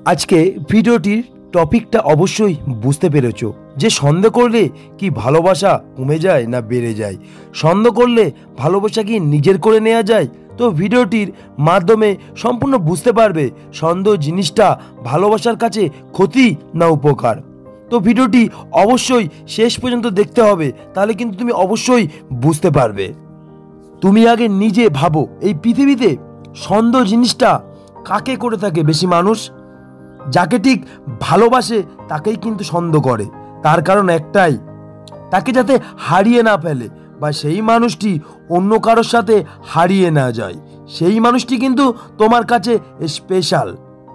আজকে ভিডিওটির টপিকটা অবশ্যই বুঝতে পেরেছো যে সন্দেহ করলে কি ভালোবাসা কমে যায় না বেড়ে যায়, সন্দেহ করলে ভালোবাসা কি নিজের করে নেওয়া যায়। তো ভিডিওটির মাধ্যমে সম্পূর্ণ বুঝতে পারবে সন্দেহ জিনিসটা ভালোবাসার কাছে ক্ষতি না উপকার। তো ভিডিওটি অবশ্যই শেষ পর্যন্ত দেখতে হবে, তাহলে কিন্তু তুমি অবশ্যই বুঝতে পারবে। তুমি আগে নিজে ভাবো, এই পৃথিবীতে সন্দেহ জিনিসটা কাকে করে থাকে বেশি মানুষ? যাকে ঠিক ভালোবাসে তাকেই কিন্তু সন্দেহ করে। তার কারণ একটাই, তাকে যাতে হারিয়ে না ফেলে বা সেই মানুষটি অন্য কারোর সাথে হারিয়ে না যায়। সেই মানুষটি কিন্তু তোমার কাছে স্পেশাল,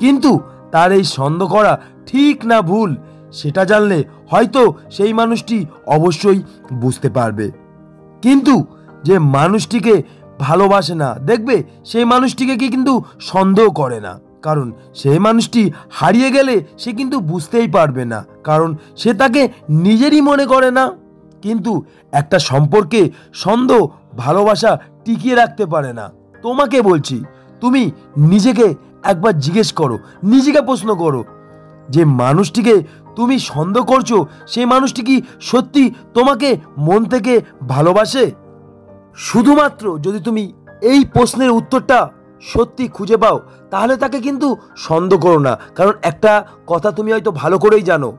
কিন্তু তার এই সন্দেহ করা ঠিক না ভুল সেটা জানলে হয়তো সেই মানুষটি অবশ্যই বুঝতে পারবে। কিন্তু যে মানুষটিকে ভালোবাসে না, দেখবে সেই মানুষটিকে কি কিন্তু সন্দেহ করে না, কারণ সেই মানুষটি হারিয়ে গেলে সে কিন্তু বুঝতেই পারবে না, কারণ সে তাকে নিজেরই মনে করে না। কিন্তু একটা সম্পর্কে সন্দেহ ভালোবাসা টিকিয়ে রাখতে পারে না। তোমাকে বলছি, তুমি নিজেকে একবার জিজ্ঞেস করো, নিজেকে প্রশ্ন করো যে মানুষটিকে তুমি সন্দেহ করছো সেই মানুষটি কি সত্যি তোমাকে মন থেকে ভালোবাসে? শুধুমাত্র যদি তুমি এই প্রশ্নের উত্তরটা সত্যি খুঁজে পাও তাহলে তাকে কিন্তু সন্দেহ করো না। কারণ একটা কথা তুমি হয়তো ভালো করেই জানো,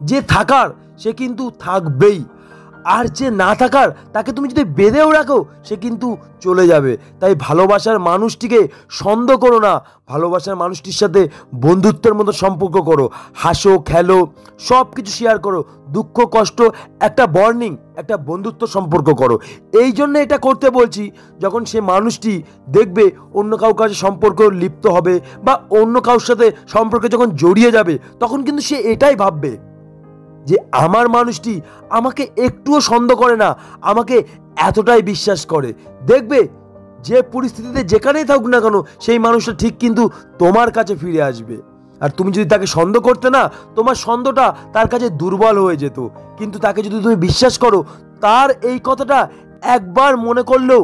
যে থাকার সে কিন্তু থাকবেই, আর যে না থাকার তাকে তুমি যদি বেঁধেও রাখো সে কিন্তু চলে যাবে। তাই ভালোবাসার মানুষটিকে সন্দেহ করো না, ভালোবাসার মানুষটির সাথে বন্ধুত্বের মতো সম্পর্ক করো, হাসো খেলো, সব কিছু শেয়ার করো, দুঃখ কষ্ট একটা বর্নিং একটা বন্ধুত্ব সম্পর্ক করো। এই জন্য এটা করতে বলছি, যখন সে মানুষটি দেখবে অন্য কারোর কাছে সম্পর্ক লিপ্ত হবে বা অন্য কারোর সাথে সম্পর্কে যখন জড়িয়ে যাবে, তখন কিন্তু সে এটাই ভাববে যে আমার মানুষটি আমাকে একটুও সন্দেহ করে না, আমাকে এতটাই বিশ্বাস করে। দেখবে যে পরিস্থিতিতে যেখানেই থাকুক না কেন সেই মানুষটা ঠিক কিন্তু তোমার কাছে ফিরে আসবে। আর তুমি যদি তাকে সন্দেহ করতে না, তোমার সন্দেহটা তার কাছে দুর্বল হয়ে যেত। কিন্তু তাকে যদি তুমি বিশ্বাস করো, তার এই কথাটা একবার মনে করলেও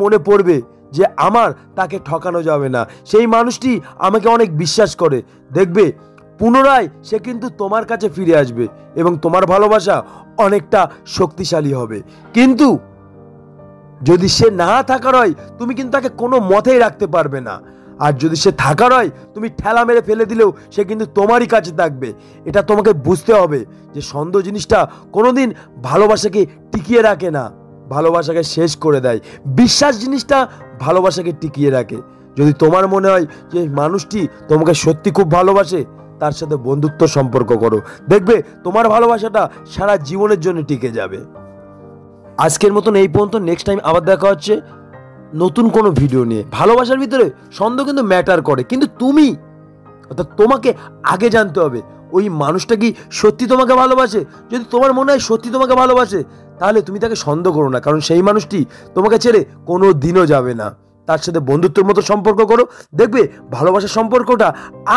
মনে পড়বে যে আমার তাকে ঠকানো যাবে না, সেই মানুষটি আমাকে অনেক বিশ্বাস করে। দেখবে পুনরায় সে কিন্তু তোমার কাছে ফিরে আসবে এবং তোমার ভালোবাসা অনেকটা শক্তিশালী হবে। কিন্তু যদি সে না থাকার হয়, তুমি কিন্তু তাকে কোনো মতেই রাখতে পারবে না। আর যদি সে থাকার হয়, তুমি ঠেলা মেরে ফেলে দিলেও সে কিন্তু তোমারই কাছে থাকবে। এটা তোমাকে বুঝতে হবে যে সন্দেহ জিনিসটা কোনোদিন ভালোবাসাকে টিকিয়ে রাখে না, ভালোবাসাকে শেষ করে দেয়। বিশ্বাস জিনিসটা ভালোবাসাকে টিকিয়ে রাখে। যদি তোমার মনে হয় যে মানুষটি তোমাকে সত্যি খুব ভালোবাসে, তার সাথে বন্ধুত্ব সম্পর্ক করো, দেখবে তোমার ভালোবাসাটা সারা জীবনের জন্য টিকে যাবে। আজকের মতন এই পর্যন্ত, নেক্সট টাইম আবার দেখা হচ্ছে নতুন কোনো ভিডিও নিয়ে। ভালোবাসার ভিতরে সন্দেহ কিন্তু ম্যাটার করে, কিন্তু তুমি অর্থাৎ তোমাকে আগে জানতে হবে ওই মানুষটা কি সত্যি তোমাকে ভালোবাসে। যদি তোমার মনে হয় সত্যি তোমাকে ভালোবাসে, তাহলে তুমি তাকে সন্দেহ করো না, কারণ সেই মানুষটি তোমাকে ছেড়ে কোনো দিনও যাবে না। তার সাথে বন্ধুত্বের মতো সম্পর্ক করো, দেখবে ভালোবাসার সম্পর্কটা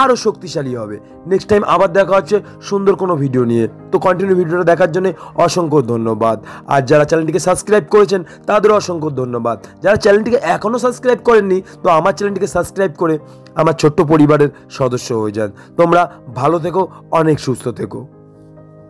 আরও শক্তিশালী হবে। নেক্সট টাইম আবার দেখা হচ্ছে সুন্দর কোনো ভিডিও নিয়ে। তো কন্টিনিউ ভিডিওটা দেখার জন্য অসংখ্য ধন্যবাদ। আর যারা চ্যানেলটিকে সাবস্ক্রাইব করেছেন তাদেরও অসংখ্য ধন্যবাদ। যারা চ্যানেলটিকে এখনও সাবস্ক্রাইব করেননি, তো আমার চ্যানেলটিকে সাবস্ক্রাইব করে আমার ছোট্ট পরিবারের সদস্য হয়ে যান। তোমরা ভালো থেকো, অনেক সুস্থ থেকো।